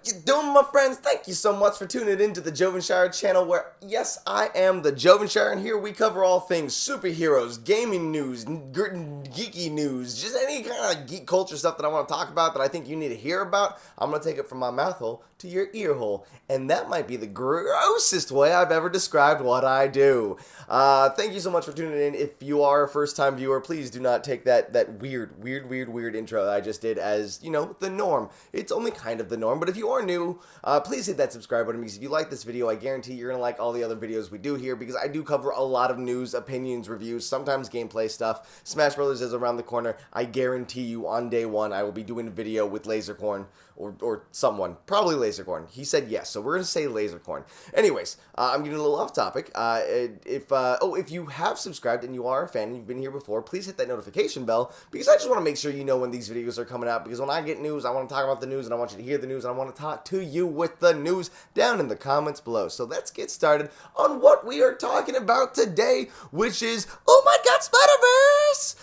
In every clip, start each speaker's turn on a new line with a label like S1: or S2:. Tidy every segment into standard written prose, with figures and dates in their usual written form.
S1: you doing, my friends? Thank you so much for tuning into the Jovenshire channel where, yes, I am the Jovenshire, and here we cover all things superheroes, gaming news, geeky news, just any kind of geek culture stuff that I want to talk about that I think you need to hear about. I'm going to take it from my mouth hole to your ear hole, and that might be the grossest way I've ever described what I do. Thank you so much for tuning in. If you are a first-time viewer, please do not take that weird intro that I just did as, the norm. It's only kind of the norm, but if you are new, please hit that subscribe button, because if you like this video, I guarantee you're going to like all the other videos we do here, because I do cover a lot of news, opinions, reviews, sometimes gameplay stuff. Smash Brothers is around the corner. I guarantee you on day one, I will be doing a video with Lasercorn, or someone, probably Lasercorn. He said yes, so we're going to say Lasercorn. Anyways, I'm getting a little off topic. If you have subscribed and you are a fan and you've been here before, please hit that notification bell, because I just want to make sure you know when these videos are coming out, because when I get news, I want to talk about the news, and I want you to hear the news, and I want to talk to you with the news down in the comments below. So let's get started on what we are talking about today, which is, oh my god, Spider-Verse!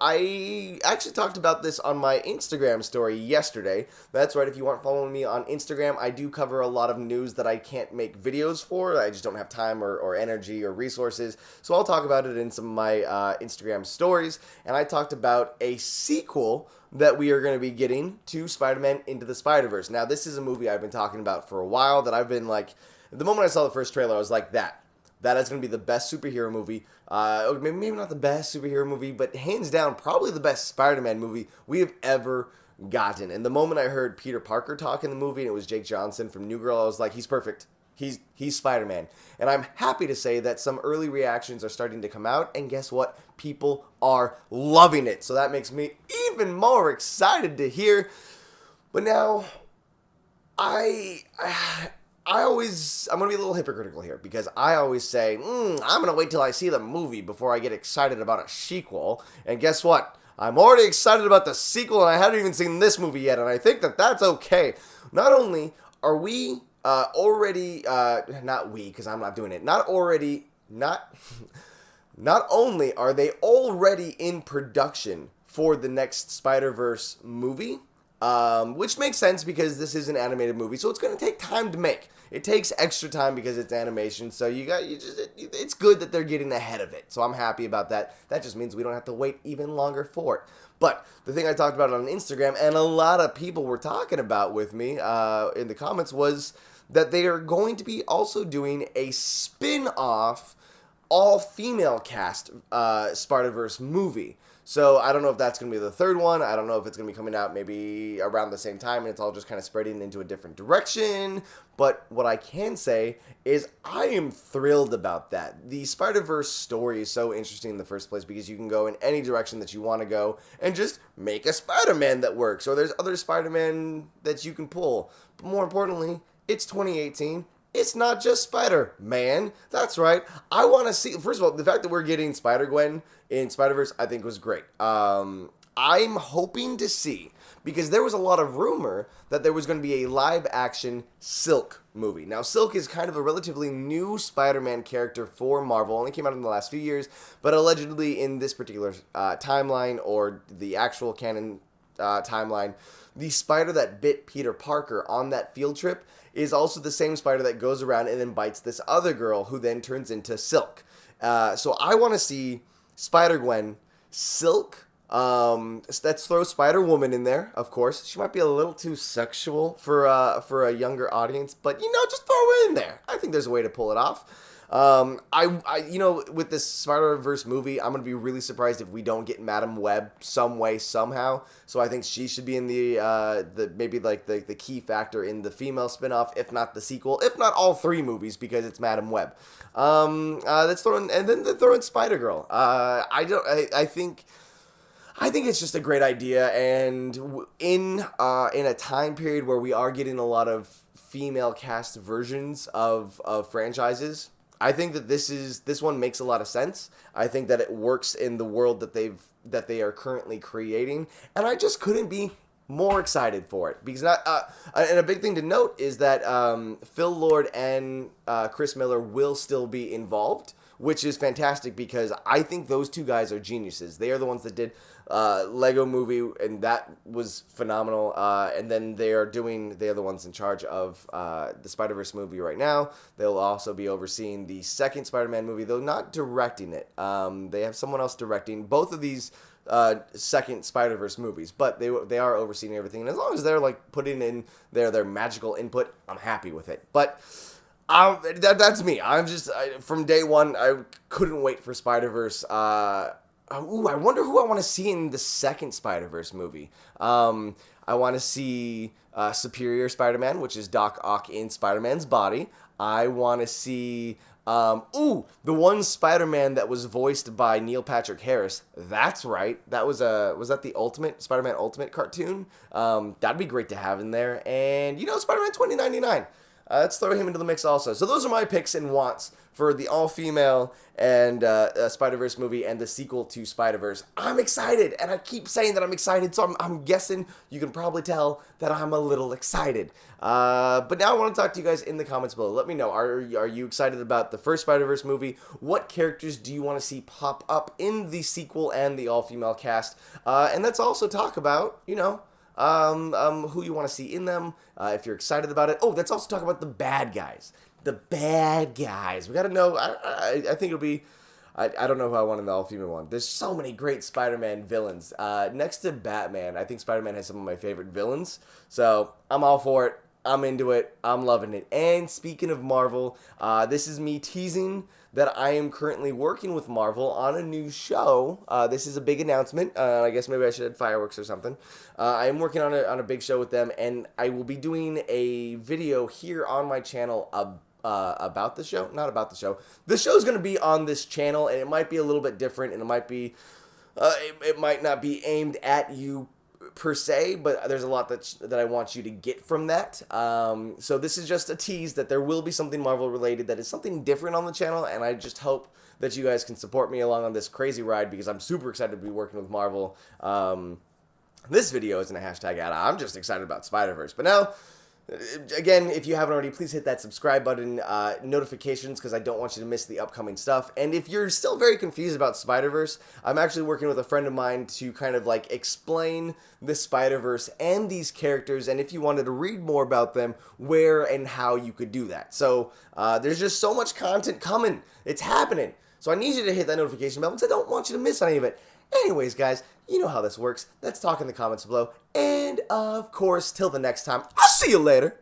S1: I actually talked about this on my Instagram story yesterday. That's right, if you aren't following me on Instagram, I do cover a lot of news that I can't make videos for. I just don't have time or energy or resources, so I'll talk about it in some of my Instagram stories. And I talked about a sequel that we are going to be getting to Spider-Man Into the Spider-Verse. Now, this is a movie I've been talking about for a while, that I've been like, the moment I saw the first trailer, I was like, that is going to be the best superhero movie. Maybe not the best superhero movie, but hands down, probably the best Spider-Man movie we have ever gotten. And the moment I heard Peter Parker talk in the movie, and it was Jake Johnson from New Girl, I was like, he's perfect. He's Spider-Man. And I'm happy to say that some early reactions are starting to come out, and guess what? People are loving it. So that makes me even more excited to hear. But now, I'm going to be a little hypocritical here, because I always say, I'm going to wait till I see the movie before I get excited about a sequel. And guess what? I'm already excited about the sequel, and I haven't even seen this movie yet, and I think that that's okay. Not only are we not we, because I'm not doing it, not only are they already in production for the next Spider-Verse movie, which makes sense because this is an animated movie, so it's going to take time to make. It takes extra time because it's animation, so it's good that they're getting ahead of it. So I'm happy about that. That just means we don't have to wait even longer for it. But the thing I talked about on Instagram, and a lot of people were talking about with me in the comments, was that they are going to be also doing a spin-off all-female cast Spider-Verse movie. So I don't know if that's going to be the third one. I don't know if it's going to be coming out maybe around the same time, and it's all just kind of spreading into a different direction. But what I can say is I am thrilled about that. The Spider-Verse story is so interesting in the first place, because you can go in any direction that you want to go and just make a Spider-Man that works. Or there's other Spider-Man that you can pull. But more importantly, it's 2018. It's not just Spider-Man. That's right. I want to see... First of all, the fact that we're getting Spider-Gwen in Spider-Verse, I think was great. I'm hoping to see, because there was a lot of rumor that there was going to be a live-action Silk movie. Now, Silk is kind of a relatively new Spider-Man character for Marvel. Only came out in the last few years, but allegedly in this particular timeline, or the actual canon timeline, the spider that bit Peter Parker on that field trip is also the same spider that goes around and then bites this other girl, who then turns into Silk. So I want to see Spider-Gwen, Silk. Let's throw Spider-Woman in there, of course. She might be a little too sexual for a younger audience, but just throw her in there. I think there's a way to pull it off. With this Spider-Verse movie, I'm gonna be really surprised if we don't get Madam Web some way, somehow. So I think she should be in the key factor in the female spinoff, if not the sequel, if not all three movies, because it's Madam Web. Let's throw in, and then throw in Spider-Girl. I think it's just a great idea, and in a time period where we are getting a lot of female cast versions of franchises, I think that this one makes a lot of sense. I think that it works in the world that they are currently creating, and I just couldn't be more excited for it, because and a big thing to note is that Phil Lord and Chris Miller will still be involved, which is fantastic, because I think those two guys are geniuses. They are the ones that did Lego movie, and that was phenomenal. And then they're the ones in charge of the Spider-Verse movie right now. They'll also be overseeing the second Spider-Man movie, though not directing it. They have someone else directing both of these second Spider-Verse movies, but they are overseeing everything. And as long as they're like putting in their magical input, I'm happy with it. But that's me. From day one, I couldn't wait for Spider-Verse. I wonder who I want to see in the second Spider-Verse movie. I want to see Superior Spider-Man, which is Doc Ock in Spider-Man's body. I want to see the one Spider-Man that was voiced by Neil Patrick Harris. That's right. Was that the Ultimate Spider-Man Ultimate cartoon? That'd be great to have in there. And Spider-Man 2099. Let's throw him into the mix also. So those are my picks and wants for the all-female and Spider-Verse movie and the sequel to Spider-Verse. I'm excited, and I keep saying that I'm excited, so I'm guessing you can probably tell that I'm a little excited. But now I want to talk to you guys in the comments below. Let me know, are you excited about the first Spider-Verse movie? What characters do you want to see pop up in the sequel and the all-female cast? And let's also talk about, who you want to see in them, if you're excited about it. Oh, let's also talk about the bad guys. The bad guys. We got to know. I think it'll be. I don't know who I want in the all-female one. There's so many great Spider-Man villains. Next to Batman, I think Spider-Man has some of my favorite villains. So I'm all for it. I'm into it. I'm loving it. And speaking of Marvel, this is me teasing that I am currently working with Marvel on a new show. This is a big announcement. I guess maybe I should add fireworks or something. I am working on a big show with them, and I will be doing a video here on my channel about the show. Not about the show. The show's going to be on this channel, and it might be a little bit different, and it might be, it might not be aimed at you per se, but there's a lot that I want you to get from that. So this is just a tease that there will be something Marvel related that is something different on the channel, and I just hope that you guys can support me along on this crazy ride because I'm super excited to be working with Marvel. This video isn't a hashtag ad. I'm just excited about Spider-Verse. But now, again, if you haven't already, please hit that subscribe button, notifications, because I don't want you to miss the upcoming stuff. And if you're still very confused about Spider-Verse, I'm actually working with a friend of mine to kind of like explain the Spider-Verse and these characters, and if you wanted to read more about them, where and how you could do that. So there's just so much content coming. It's happening. So I need you to hit that notification bell because I don't want you to miss any of it. Anyways, guys, you know how this works. Let's talk in the comments below. And, of course, till the next time, I'll see you later.